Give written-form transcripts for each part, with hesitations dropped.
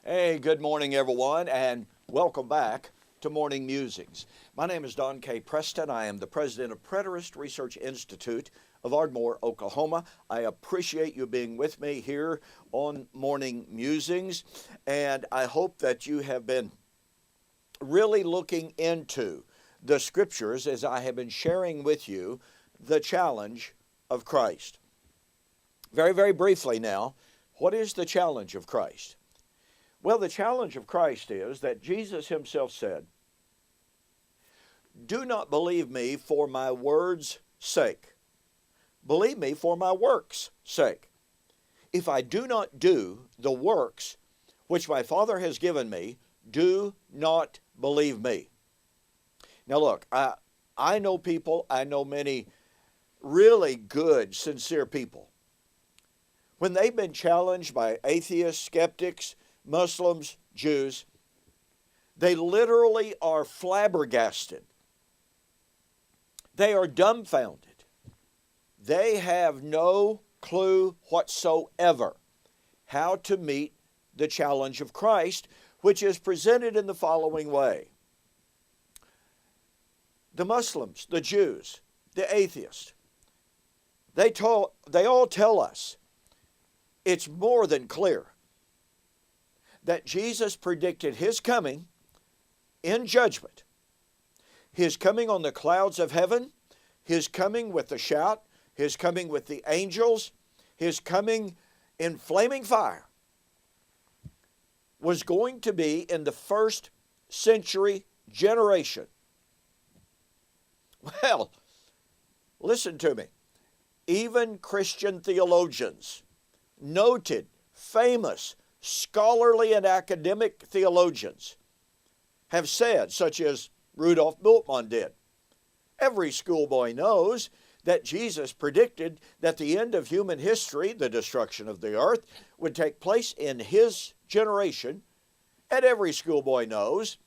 Hey, good morning, everyone, and welcome back to Morning Musings. My name is Don K. Preston. I am the president of Preterist Research Institute of Ardmore, Oklahoma. I appreciate you being with me here on Morning Musings, and I hope that you have been really looking into the scriptures as I have been sharing with you the challenge of Christ. Very, very briefly now, what is the challenge of Christ? Well, the challenge of Christ is that Jesus himself said, "Do not believe me for my words' sake. Believe me for my works' sake. If I do not do the works which my Father has given me, do not believe me." Now look, I know people, I know many really good, sincere people. When they've been challenged by atheists, skeptics, Muslims, Jews, they literally are flabbergasted. They are dumbfounded. They have no clue whatsoever how to meet the challenge of Christ, which is presented in the following way. The Muslims, the Jews, the atheists, they all tell us it's more than clear that Jesus predicted his coming in judgment, his coming on the clouds of heaven, his coming with the shout, his coming with the angels, his coming in flaming fire, was going to be in the first century generation. Well, listen to me. Even Christian theologians, noted, famous, scholarly and academic theologians have said, such as Rudolf Bultmann did, every schoolboy knows that Jesus predicted that the end of human history, the destruction of the earth, would take place in his generation, and every schoolboy knows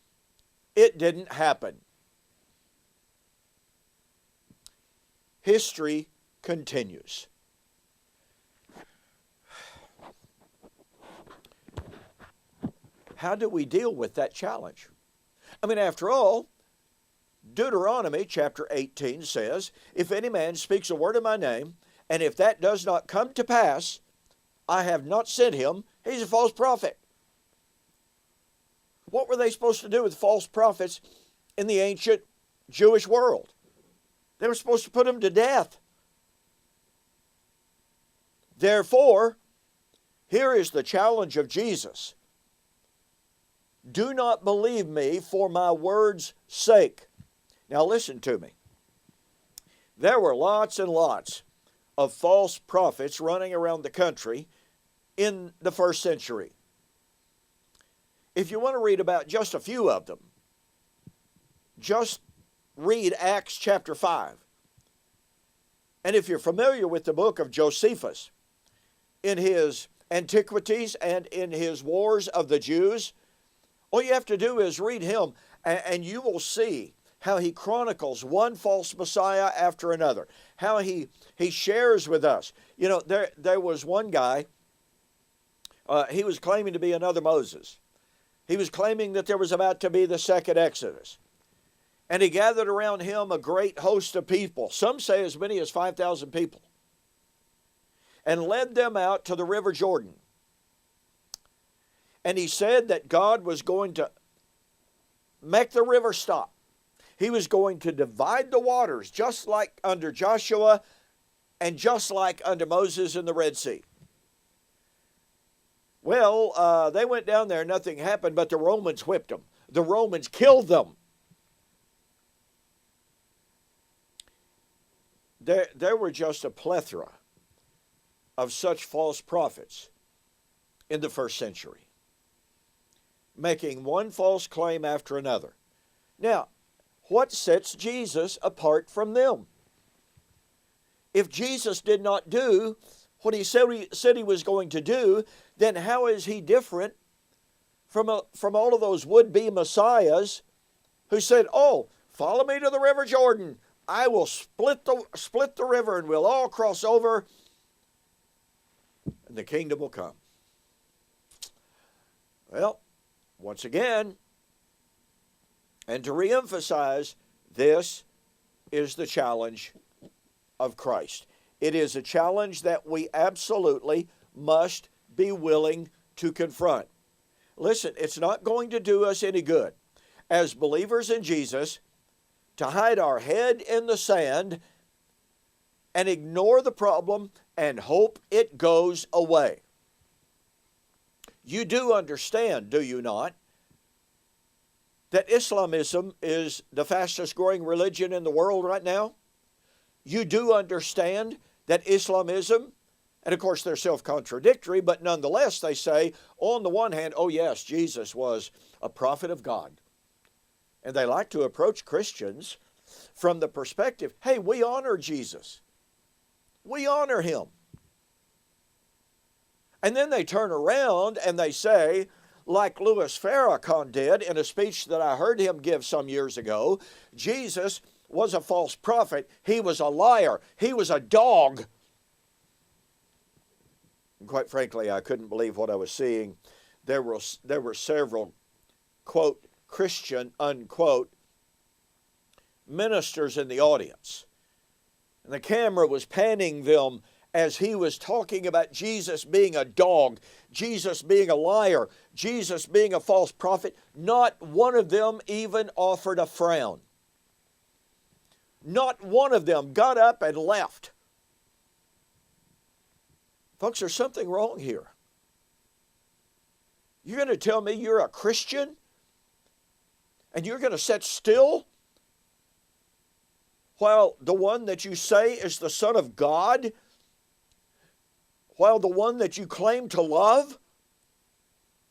it didn't happen. History continues. How do we deal with that challenge? I mean, after all, Deuteronomy chapter 18 says, "If any man speaks a word in my name, and if that does not come to pass, I have not sent him, he's a false prophet." What were they supposed to do with false prophets in the ancient Jewish world? They were supposed to put them to death. Therefore, here is the challenge of Jesus. Do not believe me for my words' sake. Now listen to me. There were lots and lots of false prophets running around the country in the first century. If you want to read about just a few of them, just read Acts chapter 5. And if you're familiar with the book of Josephus, in his Antiquities and in his Wars of the Jews, all you have to do is read him, and you will see how he chronicles one false Messiah after another, how he shares with us. You know, there was one guy, he was claiming to be another Moses. He was claiming that there was about to be the second Exodus. And he gathered around him a great host of people, some say as many as 5,000 people, and led them out to the river Jordan. And he said that God was going to make the river stop. He was going to divide the waters, just like under Joshua and just like under Moses in the Red Sea. Well, they went down there, nothing happened, but the Romans whipped them. The Romans killed them. There were just a plethora of such false prophets in the first century, making one false claim after another. Now, what sets Jesus apart from them? If Jesus did not do what he said he was going to do, then how is he different from all of those would-be messiahs who said, "Oh, follow me to the river Jordan. I will split the river and we'll all cross over and the kingdom will come." Well, once again, and to reemphasize, this is the challenge of Christ. It is a challenge that we absolutely must be willing to confront. Listen, it's not going to do us any good as believers in Jesus to hide our head in the sand and ignore the problem and hope it goes away. You do understand, do you not, that Islamism is the fastest growing religion in the world right now? You do understand that Islamism, and of course they're self-contradictory, but nonetheless they say, on the one hand, oh yes, Jesus was a prophet of God. And they like to approach Christians from the perspective, hey, we honor Jesus. We honor him. And then they turn around and they say, like Louis Farrakhan did in a speech that I heard him give some years ago, Jesus was a false prophet. He was a liar. He was a dog. And quite frankly, I couldn't believe what I was seeing. There were several, quote, Christian, unquote, ministers in the audience. And the camera was panning them as he was talking about Jesus being a dog, Jesus being a liar, Jesus being a false prophet. Not one of them even offered a frown. Not one of them got up and left. Folks, there's something wrong here. You're going to tell me you're a Christian and you're going to sit still while the one that you say is the Son of God, while the one that you claim to love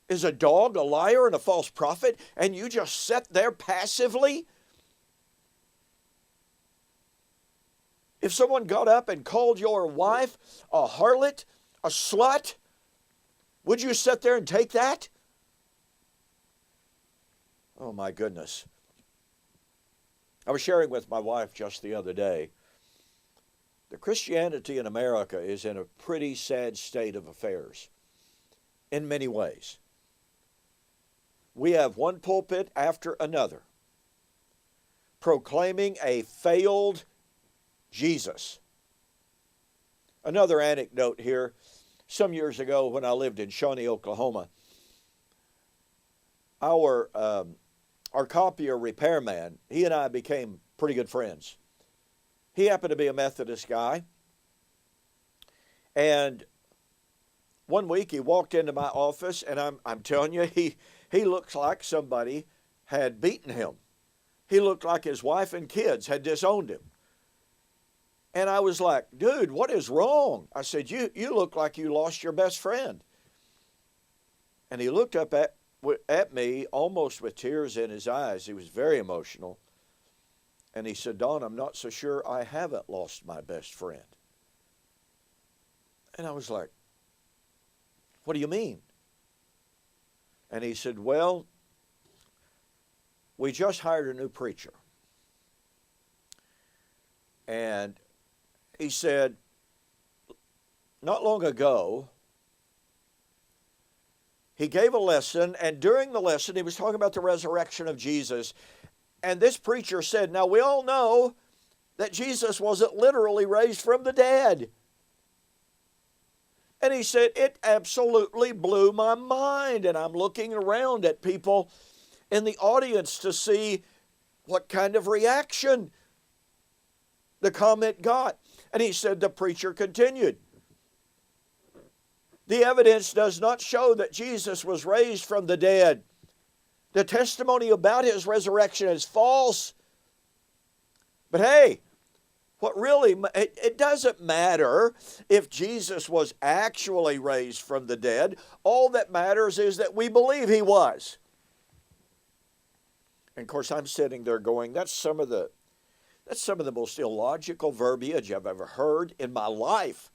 is a dog, a liar, and a false prophet, and you just sit there passively? If someone got up and called your wife a harlot, a slut, would you sit there and take that? Oh my goodness. I was sharing with my wife just the other day, the Christianity in America is in a pretty sad state of affairs in many ways. We have one pulpit after another proclaiming a failed Jesus. Another anecdote here. Some years ago when I lived in Shawnee, Oklahoma, our copier repairman, he and I became pretty good friends. He happened to be a Methodist guy. And one week he walked into my office, and I'm telling you, he looks like somebody had beaten him. He looked like his wife and kids had disowned him. And I was like, dude, what is wrong? I said, you look like you lost your best friend. And he looked up at me almost with tears in his eyes. He was very emotional. And he said, Don, I'm not so sure I haven't lost my best friend. And I was like, what do you mean? And he said, well, we just hired a new preacher. And he said, not long ago, he gave a lesson, and during the lesson, he was talking about the resurrection of Jesus. And this preacher said, now we all know that Jesus wasn't literally raised from the dead. And he said, it absolutely blew my mind. And I'm looking around at people in the audience to see what kind of reaction the comment got. And he said, the preacher continued, the evidence does not show that Jesus was raised from the dead. The testimony about his resurrection is false. But hey, what really, it doesn't matter if Jesus was actually raised from the dead. All that matters is that we believe he was. And of course, I'm sitting there going, that's some of the most illogical verbiage I've ever heard in my life.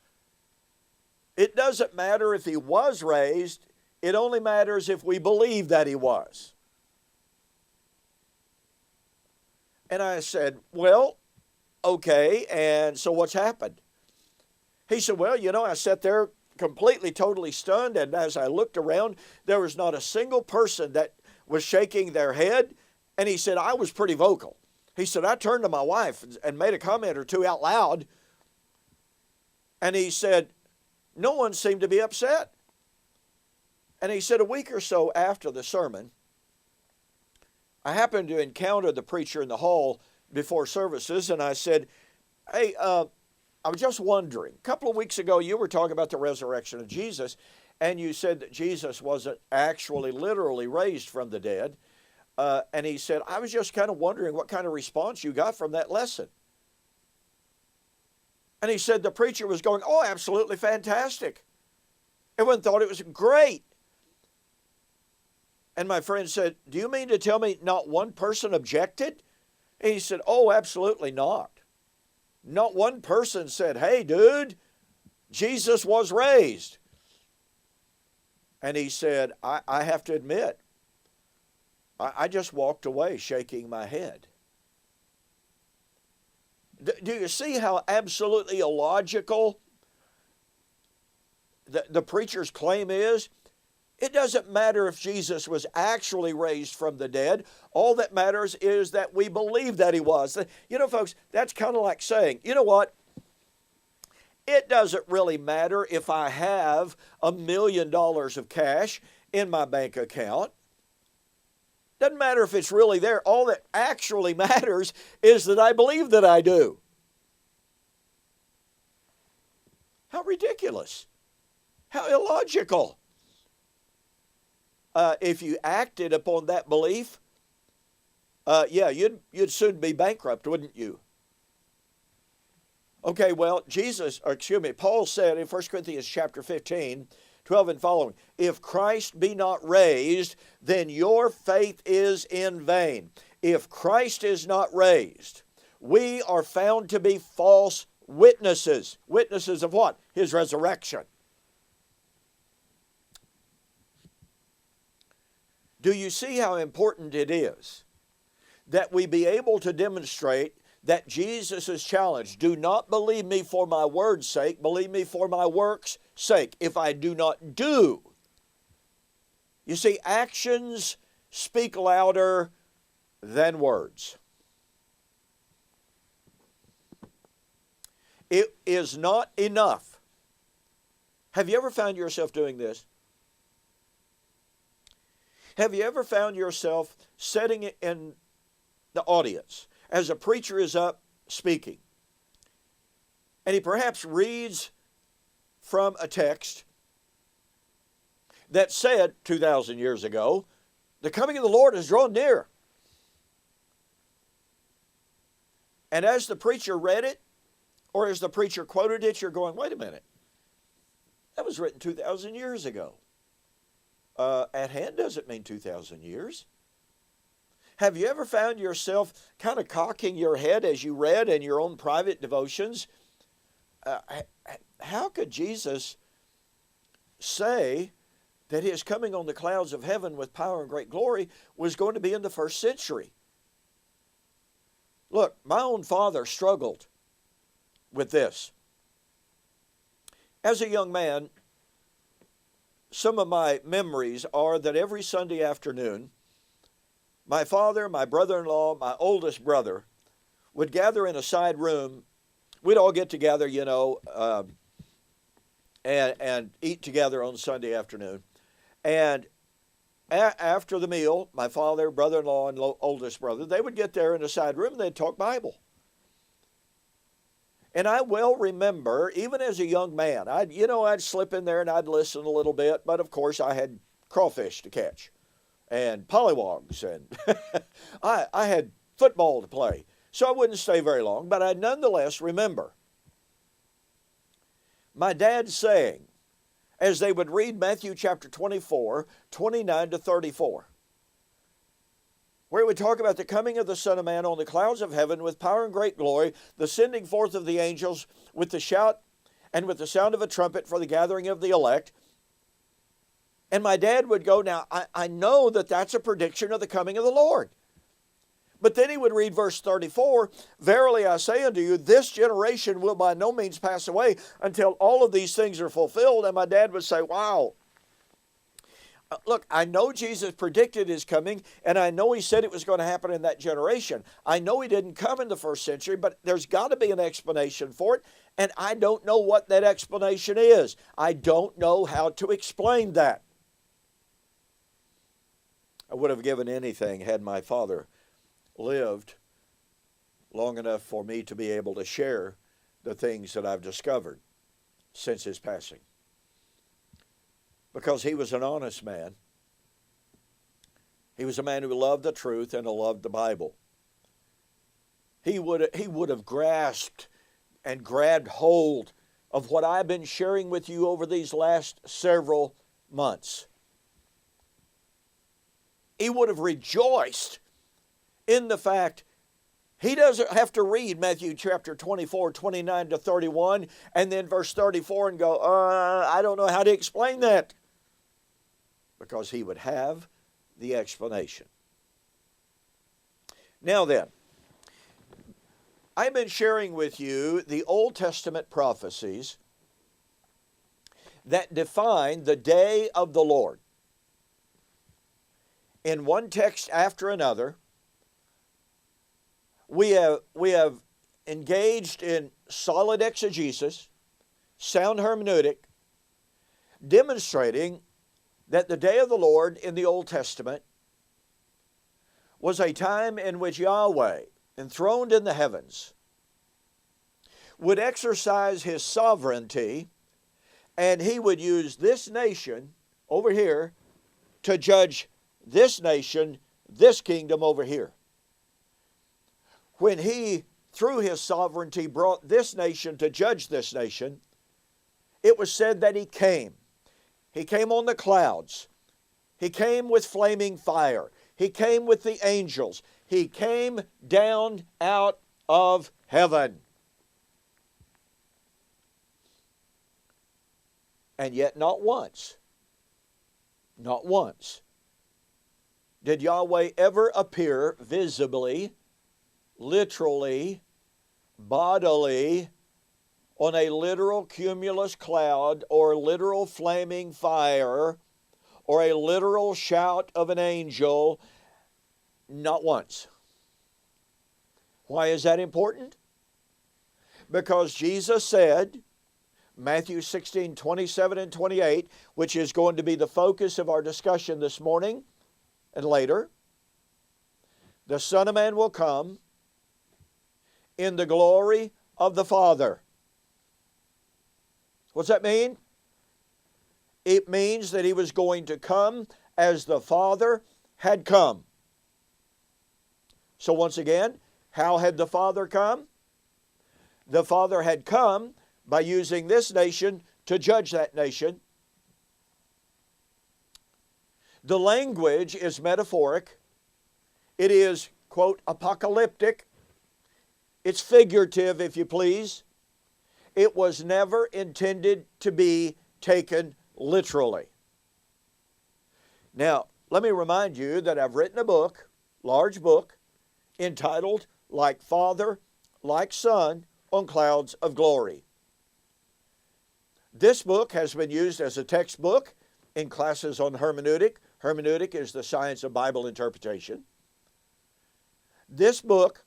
It doesn't matter if he was raised. It only matters if we believe that he was. And I said, well, okay, and so what's happened? He said, well, I sat there completely, totally stunned. And as I looked around, there was not a single person that was shaking their head. And he said, I was pretty vocal. He said, I turned to my wife and made a comment or two out loud. And he said, no one seemed to be upset. And he said, a week or so after the sermon, I happened to encounter the preacher in the hall before services, and I said, hey, I was just wondering, a couple of weeks ago you were talking about the resurrection of Jesus, and you said that Jesus wasn't actually literally raised from the dead. And he said, I was just kind of wondering what kind of response you got from that lesson. And he said the preacher was going, oh, absolutely fantastic. Everyone thought it was great. And my friend said, do you mean to tell me not one person objected? And he said, oh, absolutely not. Not one person said, hey, dude, Jesus was raised. And he said, I have to admit, I just walked away shaking my head. Do you see how absolutely illogical the preacher's claim is? It doesn't matter if Jesus was actually raised from the dead. All that matters is that we believe that he was. You know, folks, that's kind of like saying, you know what? It doesn't really matter if I have $1 million of cash in my bank account. Doesn't matter if it's really there. All that actually matters is that I believe that I do. How ridiculous. How illogical. If you acted upon that belief, you'd soon be bankrupt, wouldn't you? Okay, well, Paul said in 1 Corinthians chapter 15, 12 and following, if Christ be not raised, then your faith is in vain. If Christ is not raised, we are found to be false witnesses. Witnesses of what? His resurrection. Do you see how important it is that we be able to demonstrate that Jesus is challenged? Do not believe me for my word's sake, believe me for my work's sake. If I do not do. You see, actions speak louder than words. It is not enough. Have you ever found yourself doing this? Have you ever found yourself sitting in the audience as a preacher is up speaking, and he perhaps reads from a text that said 2,000 years ago, the coming of the Lord is drawn near. And as the preacher read it, or as the preacher quoted it, you're going, wait a minute, that was written 2,000 years ago. At hand doesn't mean 2,000 years. Have you ever found yourself kind of cocking your head as you read in your own private devotions? How could Jesus say that his coming on the clouds of heaven with power and great glory was going to be in the first century? Look, my own father struggled with this. As a young man, some of my memories are that every Sunday afternoon, my father, my brother-in-law, my oldest brother would gather in a side room. We'd all get together, and eat together on Sunday afternoon. And after the meal, my father, brother-in-law, and oldest brother, they would get there in a side room and they'd talk Bible. And I well remember, even as a young man, I'd slip in there and I'd listen a little bit, but of course I had crawfish to catch and pollywogs, and I had football to play, so I wouldn't stay very long, but I nonetheless remember my dad saying, as they would read Matthew chapter 24, 29 to 34, where it would talk about the coming of the Son of Man on the clouds of heaven with power and great glory, the sending forth of the angels with the shout and with the sound of a trumpet for the gathering of the elect. And my dad would go, now, I know that that's a prediction of the coming of the Lord. But then he would read verse 34, verily I say unto you, this generation will by no means pass away until all of these things are fulfilled. And my dad would say, wow. Look, I know Jesus predicted his coming, and I know he said it was going to happen in that generation. I know he didn't come in the first century, but there's got to be an explanation for it, and I don't know what that explanation is. I don't know how to explain that. I would have given anything had my father lived long enough for me to be able to share the things that I've discovered since his passing. Because he was an honest man. He was a man who loved the truth and loved the Bible. He would have grasped and grabbed hold of what I've been sharing with you over these last several months. He would have rejoiced in the fact he doesn't have to read Matthew chapter 24, 29 to 31, and then verse 34 and go, I don't know how to explain that. Because he would have the explanation. Now then, I've been sharing with you the Old Testament prophecies that define the day of the Lord. In one text after another, we have engaged in solid exegesis, sound hermeneutic, demonstrating that the day of the Lord in the Old Testament was a time in which Yahweh, enthroned in the heavens, would exercise his sovereignty, and he would use this nation over here to judge this nation, this kingdom over here. When he, through his sovereignty, brought this nation to judge this nation, it was said that he came. He came on the clouds. He came with flaming fire. He came with the angels. He came down out of heaven. And yet not once did Yahweh ever appear visibly, literally, bodily, on a literal cumulus cloud or literal flaming fire or a literal shout of an angel. Not once. Why is that important? Because Jesus said, Matthew 16, 27 and 28, which is going to be the focus of our discussion this morning and later, the Son of Man will come in the glory of the Father. What's that mean? It means that he was going to come as the Father had come. So once again, how had the Father come? The Father had come by using this nation to judge that nation. The language is metaphoric. It is, quote, apocalyptic. It's figurative, if you please. It was never intended to be taken literally. Now, let me remind you that I've written a book, large book, entitled, Like Father, Like Son, on Clouds of Glory. This book has been used as a textbook in classes on hermeneutic. Hermeneutic is the science of Bible interpretation. This book,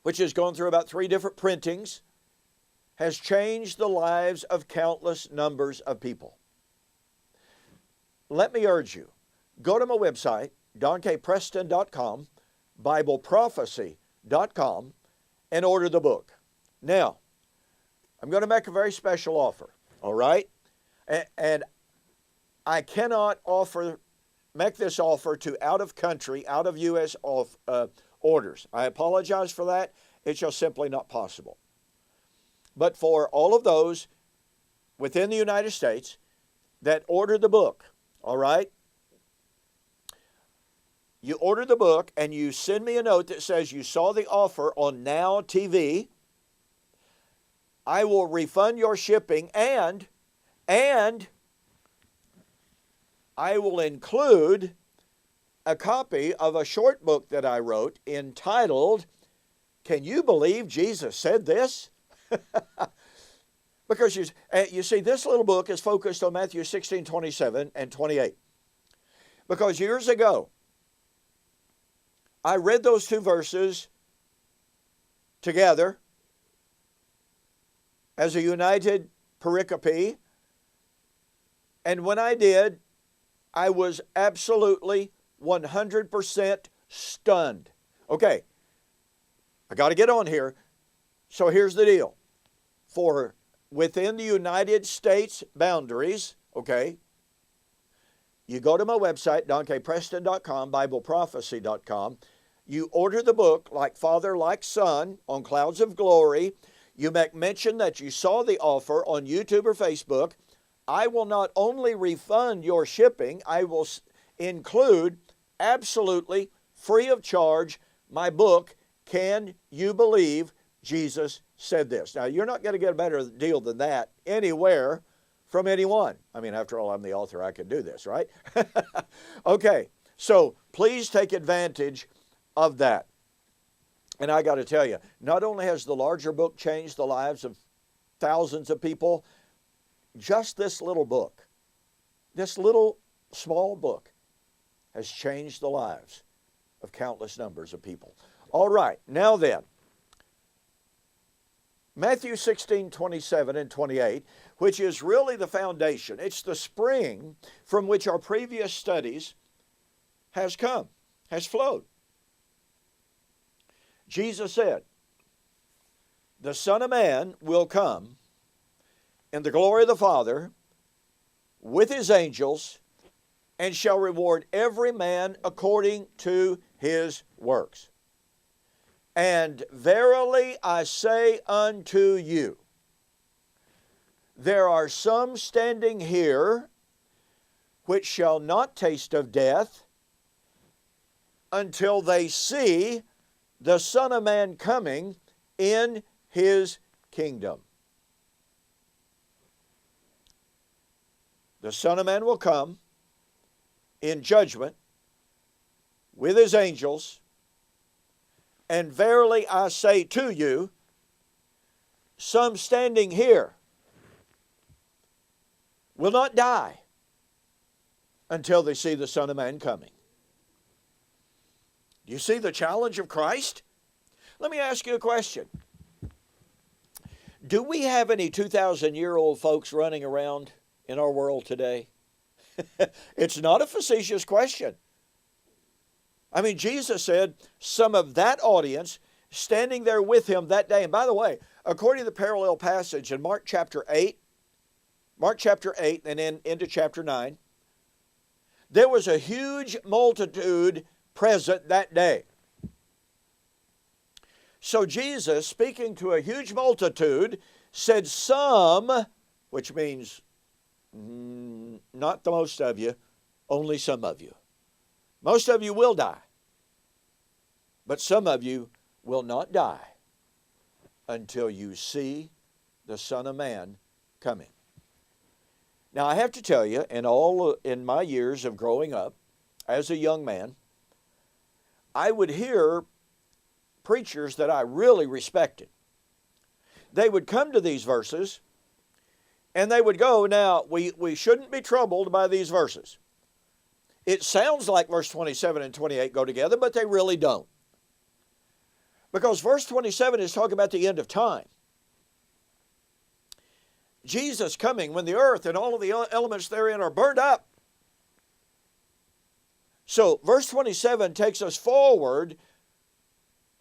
which has gone through about 3 different printings, has changed the lives of countless numbers of people. Let me urge you, go to my website, donkpreston.com, BibleProphecy.com, and order the book. Now, I'm going to make a very special offer, all right? And I cannot make this offer to out-of-country, out-of-U.S. orders. I apologize for that. It's just simply not possible. But for all of those within the United States that order the book, all right? You order the book and you send me a note that says you saw the offer on Now TV. I will refund your shipping and I will include a copy of a short book that I wrote entitled, "Can You Believe Jesus Said This?" Because you see, this little book is focused on Matthew 16, 27, and 28. Because years ago, I read those two verses together as a united pericope. And when I did, I was absolutely 100% stunned. Okay, I got to get on here. So here's the deal. For within the United States boundaries, okay, you go to my website, donkpreston.com, BibleProphecy.com. You order the book, Like Father, Like Son, on Clouds of Glory. You make mention that you saw the offer on YouTube or Facebook. I will not only refund your shipping, I will include absolutely free of charge my book, Can You Believe Jesus Said This? Now, you're not going to get a better deal than that anywhere from anyone. I mean, after all, I'm the author. I can do this, right? Okay, so please take advantage of that. And I got to tell you, not only has the larger book changed the lives of thousands of people, just this little book, this little small book, has changed the lives of countless numbers of people. All right, now then, Matthew 16, 27 and 28, which is really the foundation. It's the spring from which our previous studies has flowed. Jesus said, "The Son of Man will come in the glory of the Father with his angels, and shall reward every man according to his works. And verily I say unto you, there are some standing here which shall not taste of death until they see the Son of Man coming in his kingdom." The Son of Man will come in judgment with his angels, and verily I say to you, some standing here will not die until they see the Son of Man coming. Do you see the challenge of Christ? Let me ask you a question. Do we have any 2,000-year-old folks running around in our world today? It's not a facetious question. I mean, Jesus said some of that audience standing there with him that day. And by the way, according to the parallel passage in Mark chapter 8 and then into chapter 9, there was a huge multitude present that day. So Jesus, speaking to a huge multitude, said some, which means not the most of you, only some of you. Most of you will die, but some of you will not die until you see the Son of Man coming. Now, I have to tell you, in my years of growing up as a young man, I would hear preachers that I really respected. They would come to these verses and they would go, now, we shouldn't be troubled by these verses. It sounds like verse 27 and 28 go together, but they really don't. Because verse 27 is talking about the end of time. Jesus coming when the earth and all of the elements therein are burned up. So verse 27 takes us forward,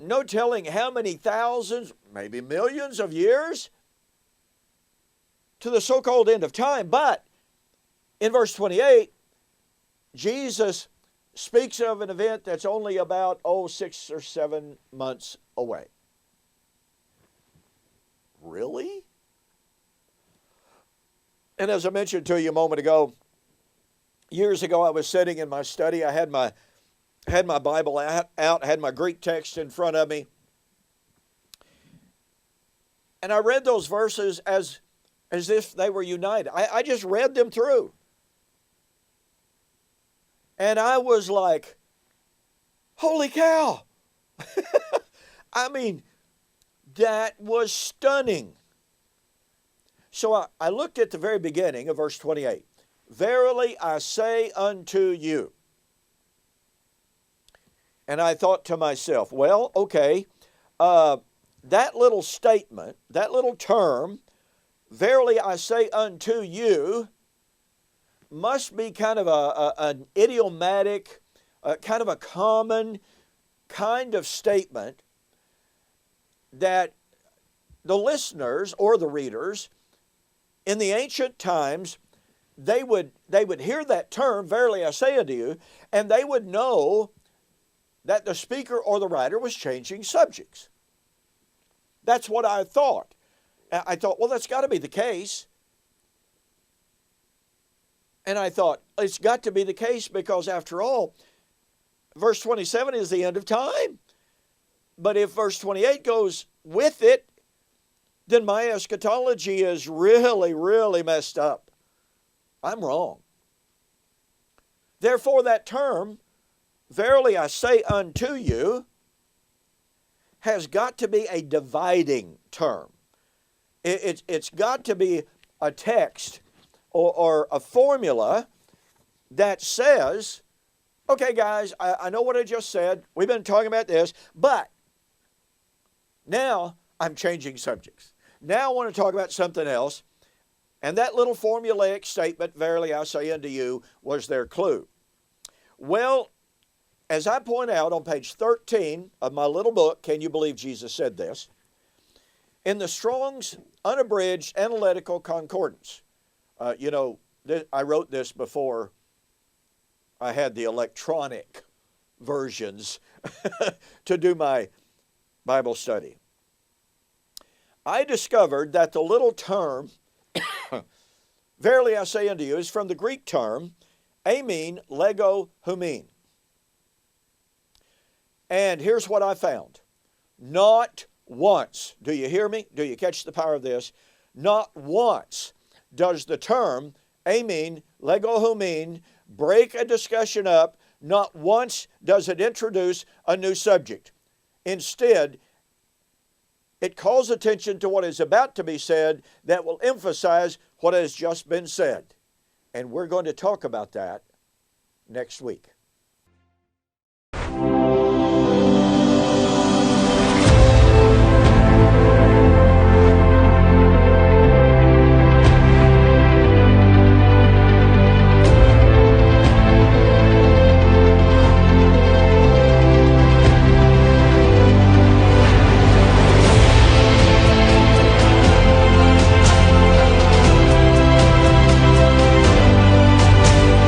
no telling how many thousands, maybe millions of years, to the so-called end of time. But in verse 28, Jesus speaks of an event that's only about, 6 or 7 months away. Really? And as I mentioned to you a moment ago, years ago I was sitting in my study. I had my Bible out, had my Greek text in front of me. And I read those verses as if they were united. I just read them through. And I was like, Holy cow! I mean, that was stunning. So I looked at the very beginning of verse 28. Verily I say unto you. And I thought to myself, well, okay, that little statement, that little term, verily I say unto you, must be kind of an idiomatic, kind of a common kind of statement that the listeners or the readers in the ancient times, they would hear that term, verily I say unto you, and they would know that the speaker or the writer was changing subjects. That's what I thought. I thought, well, that's got to be the case. And I thought, it's got to be the case because after all, verse 27 is the end of time. But if verse 28 goes with it, then my eschatology is really, really messed up. I'm wrong. Therefore, that term, verily I say unto you, has got to be a dividing term. It's got to be a text or a formula that says, okay, guys, I know what I just said. We've been talking about this, but now I'm changing subjects. Now I want to talk about something else. And that little formulaic statement, verily I say unto you, was their clue. Well, as I point out on page 13 of my little book, Can You Believe Jesus Said This? In the Strong's Unabridged Analytical Concordance. I wrote this before I had the electronic versions to do my Bible study. I discovered that the little term, verily I say unto you, is from the Greek term, amen, lego, humin. And here's what I found. Not once, do you hear me? Do you catch the power of this? Not once does the term, amen, lego, humin, break a discussion up. Not once does it introduce a new subject. Instead, it calls attention to what is about to be said that will emphasize what has just been said. And we're going to talk about that next week.